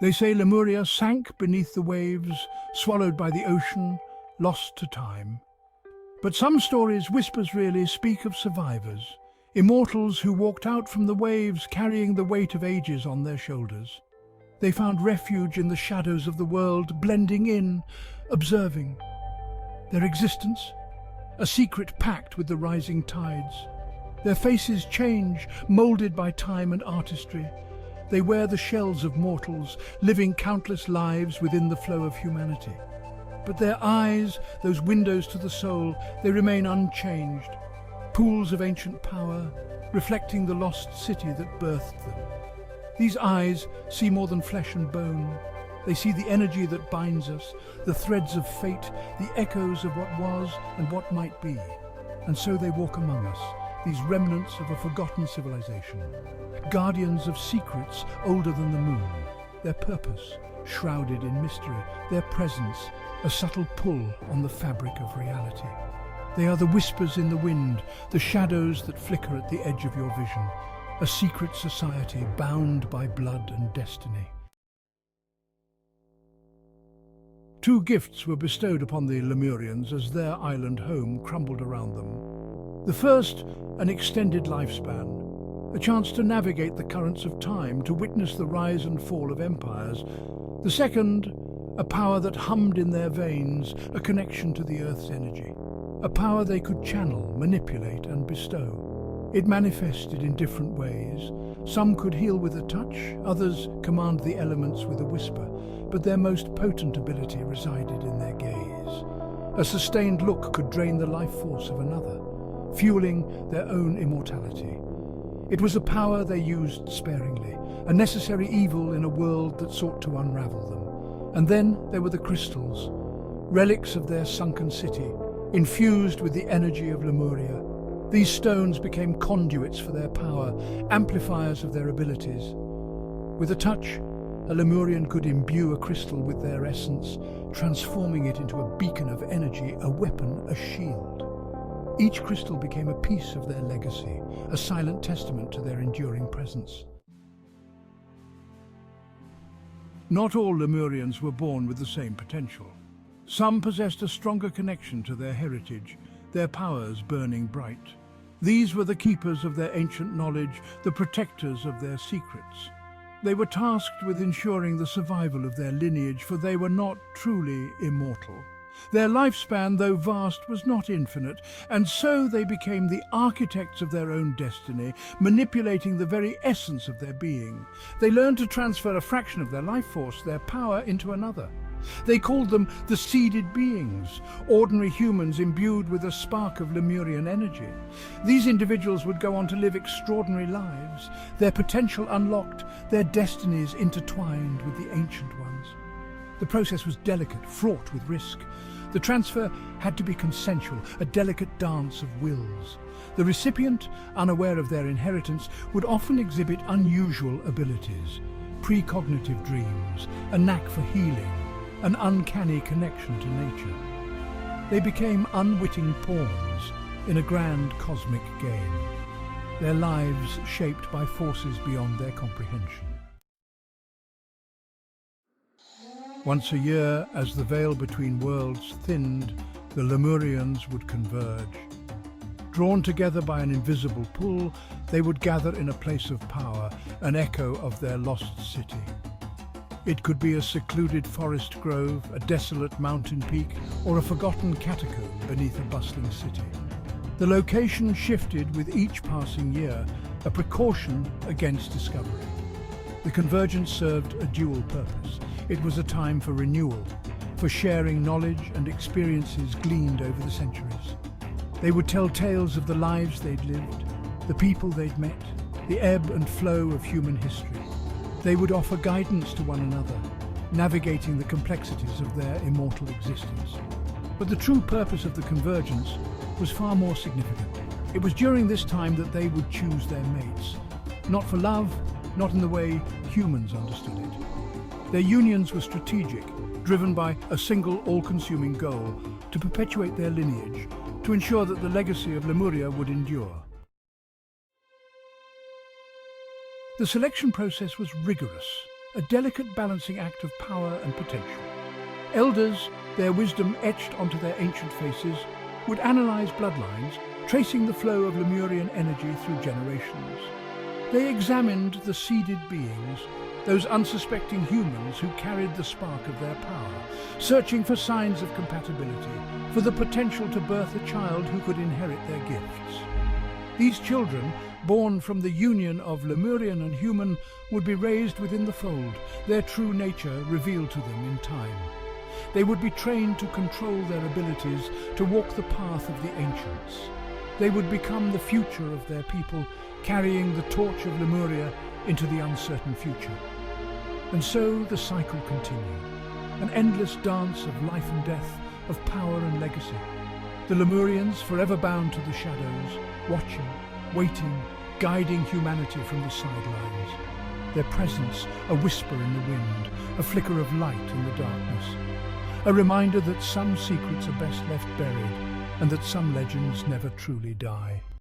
They say Lemuria sank beneath the waves, swallowed by the ocean, lost to time. But some stories, whispers really, speak of survivors, immortals who walked out from the waves carrying the weight of ages on their shoulders. They found refuge in the shadows of the world, blending in, observing. Their existence, a secret pact with the rising tides. Their faces change, moulded by time and artistry. They wear the shells of mortals, living countless lives within the flow of humanity. But their eyes, those windows to the soul, they remain unchanged. Pools of ancient power, reflecting the lost city that birthed them. These eyes see more than flesh and bone. They see the energy that binds us, the threads of fate, the echoes of what was and what might be. And so they walk among us, these remnants of a forgotten civilization. Guardians of secrets older than the moon. Their purpose, shrouded in mystery. Their presence, a subtle pull on the fabric of reality. They are the whispers in the wind, the shadows that flicker at the edge of your vision. A secret society bound by blood and destiny. Two gifts were bestowed upon the Lemurians as their island home crumbled around them. The first, an extended lifespan, a chance to navigate the currents of time, to witness the rise and fall of empires. The second, a power that hummed in their veins, a connection to the Earth's energy. A power they could channel, manipulate and bestow. It manifested in different ways. Some could heal with a touch, others command the elements with a whisper, but their most potent ability resided in their gaze. A sustained look could drain the life force of another, fueling their own immortality. It was a power they used sparingly, a necessary evil in a world that sought to unravel them. And then there were the crystals, relics of their sunken city, infused with the energy of Lemuria. These stones became conduits for their power, amplifiers of their abilities. With a touch, a Lemurian could imbue a crystal with their essence, transforming it into a beacon of energy, a weapon, a shield. Each crystal became a piece of their legacy, a silent testament to their enduring presence. Not all Lemurians were born with the same potential. Some possessed a stronger connection to their heritage, their powers burning bright. These were the keepers of their ancient knowledge, the protectors of their secrets. They were tasked with ensuring the survival of their lineage, for they were not truly immortal. Their lifespan, though vast, was not infinite, and so they became the architects of their own destiny, manipulating the very essence of their being. They learned to transfer a fraction of their life force, their power, into another. They called them the seeded beings, ordinary humans imbued with a spark of Lemurian energy. These individuals would go on to live extraordinary lives, their potential unlocked, their destinies intertwined with the ancient ones. The process was delicate, fraught with risk. The transfer had to be consensual, a delicate dance of wills. The recipient, unaware of their inheritance, would often exhibit unusual abilities, precognitive dreams, a knack for healing, an uncanny connection to nature. They became unwitting pawns in a grand cosmic game, their lives shaped by forces beyond their comprehension. Once a year, as the veil between worlds thinned, the Lemurians would converge. Drawn together by an invisible pull, they would gather in a place of power, an echo of their lost city. It could be a secluded forest grove, a desolate mountain peak, or a forgotten catacomb beneath a bustling city. The location shifted with each passing year, a precaution against discovery. The convergence served a dual purpose. It was a time for renewal, for sharing knowledge and experiences gleaned over the centuries. They would tell tales of the lives they'd lived, the people they'd met, the ebb and flow of human history. They would offer guidance to one another, navigating the complexities of their immortal existence. But the true purpose of the convergence was far more significant. It was during this time that they would choose their mates, not for love, not in the way humans understood it. Their unions were strategic, driven by a single all-consuming goal, to perpetuate their lineage, to ensure that the legacy of Lemuria would endure. The selection process was rigorous, a delicate balancing act of power and potential. Elders, their wisdom etched onto their ancient faces, would analyze bloodlines, tracing the flow of Lemurian energy through generations. They examined the seeded beings, those unsuspecting humans who carried the spark of their power, searching for signs of compatibility, for the potential to birth a child who could inherit their gifts. These children, born from the union of Lemurian and human, would be raised within the fold, their true nature revealed to them in time. They would be trained to control their abilities, to walk the path of the ancients. They would become the future of their people, carrying the torch of Lemuria into the uncertain future. And so the cycle continued, an endless dance of life and death, of power and legacy. The Lemurians, forever bound to the shadows, watching, waiting, guiding humanity from the sidelines. Their presence, a whisper in the wind, a flicker of light in the darkness. A reminder that some secrets are best left buried, and that some legends never truly die.